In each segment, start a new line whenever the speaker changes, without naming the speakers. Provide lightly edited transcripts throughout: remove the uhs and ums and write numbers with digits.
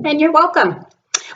And you're welcome.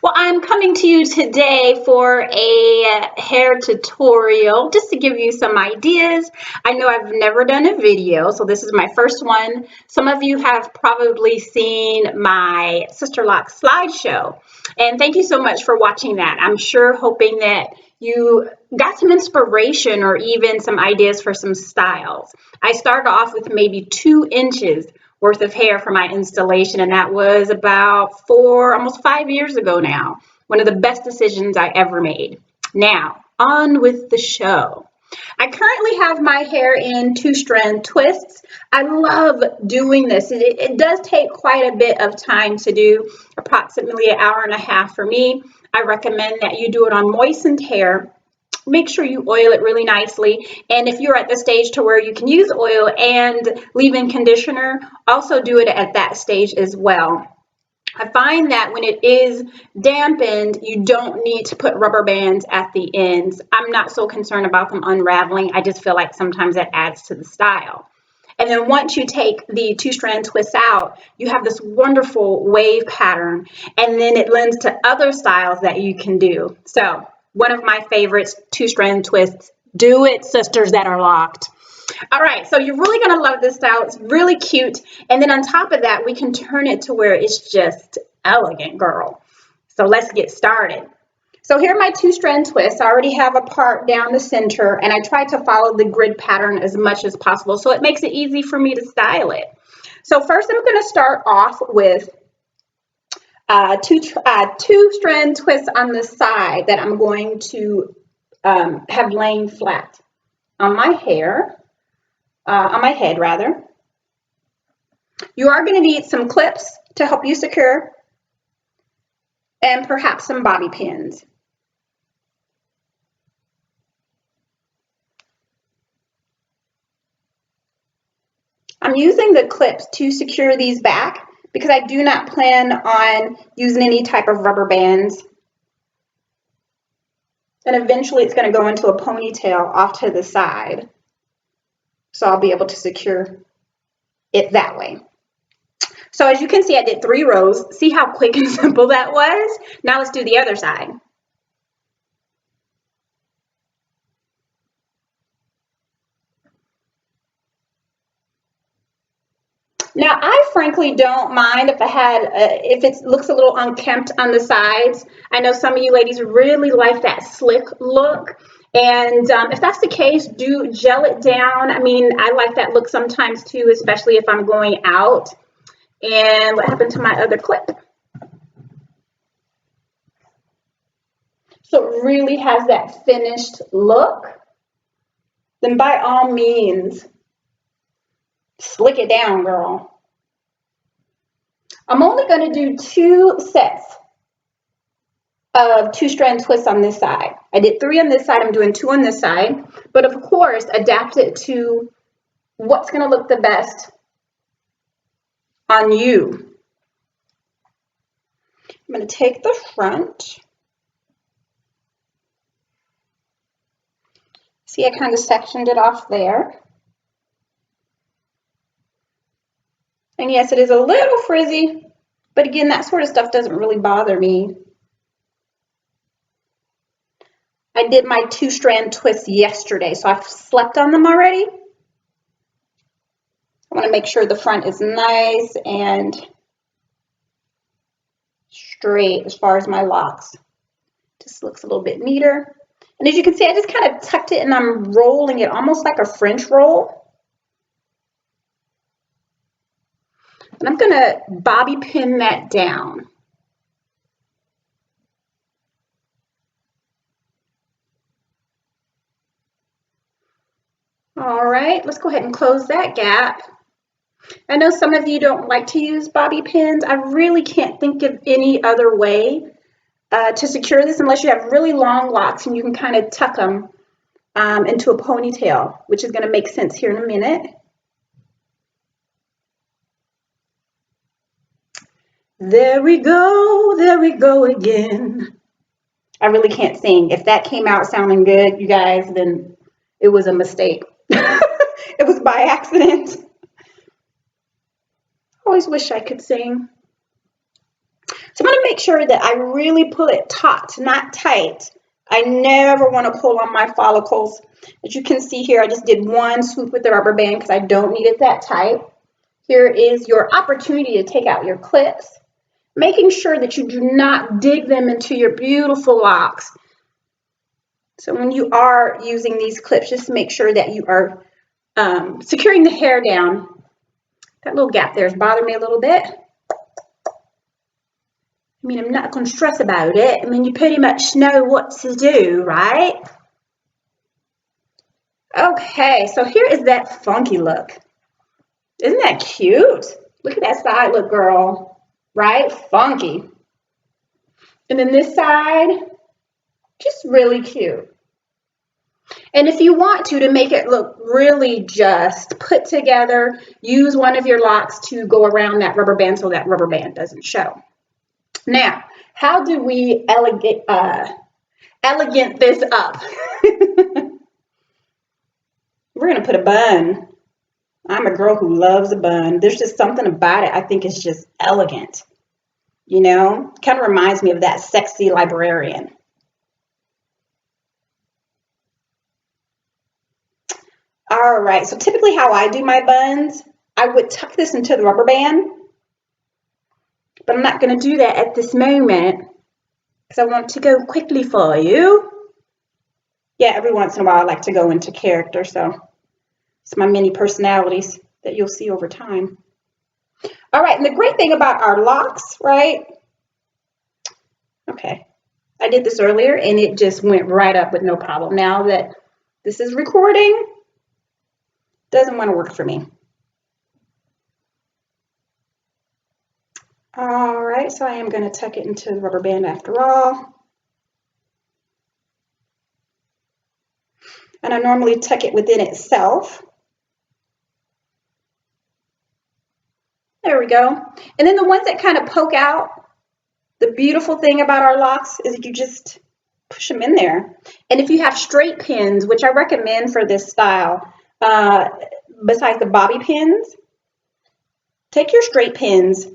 Well, I'm coming to you today for a hair tutorial just to give you some ideas. I know I've never done a video, so this is my first one. Some of you have probably seen my Sisterloc slideshow, and thank you so much for watching that. I'm sure hoping that you got some inspiration or even some ideas for some styles. I started off with maybe 2 inches worth of hair for my installation, and that was about almost 5 years ago now. One of the best decisions I ever made. Now, on with the show. I currently have my hair in 2-strand twists. I love doing this. It does take quite a bit of time to do, approximately an hour and a half for me. I recommend that you do it on moistened hair. Make sure you oil it really nicely, and if you're at the stage to where you can use oil and leave-in conditioner, also do it at that stage as well. I find that when it is dampened, you don't need to put rubber bands at the ends. I'm not so concerned about them unraveling. I just feel like sometimes that adds to the style. And then once you take the 2-strand twists out, you have this wonderful wave pattern, and then it lends to other styles that you can do. So one of my favorites, 2-strand twists. Do it, sisters that are locked. All right, so you're really gonna love this style. It's really cute. And then on top of that, we can turn it to where it's just elegant, girl. So let's get started. So here are my 2-strand twists. I already have a part down the center, and I try to follow the grid pattern as much as possible, so it makes it easy for me to style it. So first I'm gonna start off with two strand twists on the side that I'm going to have laying flat on my hair, on my head rather. You are going to need some clips to help you secure, and perhaps some bobby pins. I'm using the clips to secure these back because I do not plan on using any type of rubber bands. And eventually it's going to go into a ponytail off to the side. So I'll be able to secure it that way. So as you can see, I did 3 rows. See how quick and simple that was? Now let's do the other side. Now, I frankly don't mind if if it looks a little unkempt on the sides. I know some of you ladies really like that slick look. And if that's the case, do gel it down. I mean, I like that look sometimes too, especially if I'm going out. And what happened to my other clip? So it really has that finished look. Then by all means, slick it down, girl. I'm only going to do 2 sets of 2-strand twists on this side. I did 3 on this side. I'm doing 2 on this side. But of course, adapt it to what's going to look the best on you. I'm going to take the front. See, I kind of sectioned it off there. And yes, it is a little frizzy, but again, that sort of stuff doesn't really bother me. I did my 2-strand twists yesterday, so I've slept on them already. I want to make sure the front is nice and straight as far as my locks. Just looks a little bit neater. And as you can see, I just kind of tucked it and I'm rolling it almost like a French roll. And I'm going to bobby pin that down. All right, let's go ahead and close that gap. I know some of you don't like to use bobby pins. I really can't think of any other way to secure this unless you have really long locks and you can kind of tuck them into a ponytail, which is going to make sense here in a minute. There we go again. I really can't sing. If that came out sounding good, you guys, then it was a mistake. It was by accident. Always wish I could sing. So I'm going to make sure that I really pull it taut, not tight. I never want to pull on my follicles. As you can see here, I just did one swoop with the rubber band because I don't need it that tight. Here is your opportunity to take out your clips, making sure that you do not dig them into your beautiful locks. So when you are using these clips, just make sure that you are securing the hair down. That little gap there is bothering me a little bit. I mean, I'm not going to stress about it. I mean, you pretty much know what to do, right? Okay, so here is that funky look. Isn't that cute? Look at that side look, girl. Right? Funky. And then this side, just really cute. And if you want to make it look really just put together, use one of your locks to go around that rubber band so that rubber band doesn't show. Now, how do we elegant this up? We're going to put a bun. I'm a girl who loves a bun. There's just something about it. I think it's just elegant. You know, kind of reminds me of that sexy librarian. All right, so typically how I do my buns, I would tuck this into the rubber band, but I'm not going to do that at this moment because I want to go quickly for you. Yeah, every once in a while I like to go into character, so it's my mini personalities that you'll see over time. All right, and the great thing about our locks, right? Okay, I did this earlier and it just went right up with no problem. Now that this is recording, doesn't want to work for me. All right, so I am going to tuck it into the rubber band after all. And I normally tuck it within itself. There we go. And then the ones that kind of poke out, the beautiful thing about our locks is you just push them in there. And if you have straight pins, which I recommend for this style, besides the bobby pins, take your straight pins.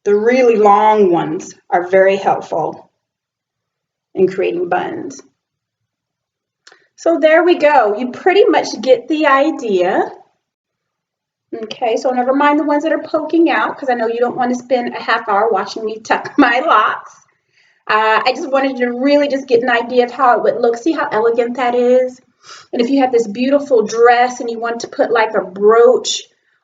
The really long ones are very helpful in creating buns. So there we go. You pretty much get the idea. Okay, so never mind the ones that are poking out because I know you don't want to spend a half hour watching me tuck my locks. I just wanted you to really just get an idea of how it would look. See how elegant that is? And if you have this beautiful dress and you want to put like a brooch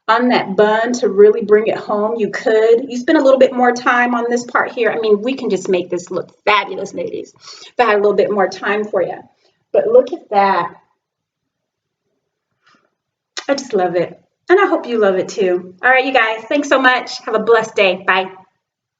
on that bun to really bring it home, you could. You spend a little bit more time on this part here. I mean, we can just make this look fabulous, ladies, if I had a little bit more time for you. But look at that. I just love it. And I hope you love it too. All right, you guys, thanks so much. Have a blessed day. Bye.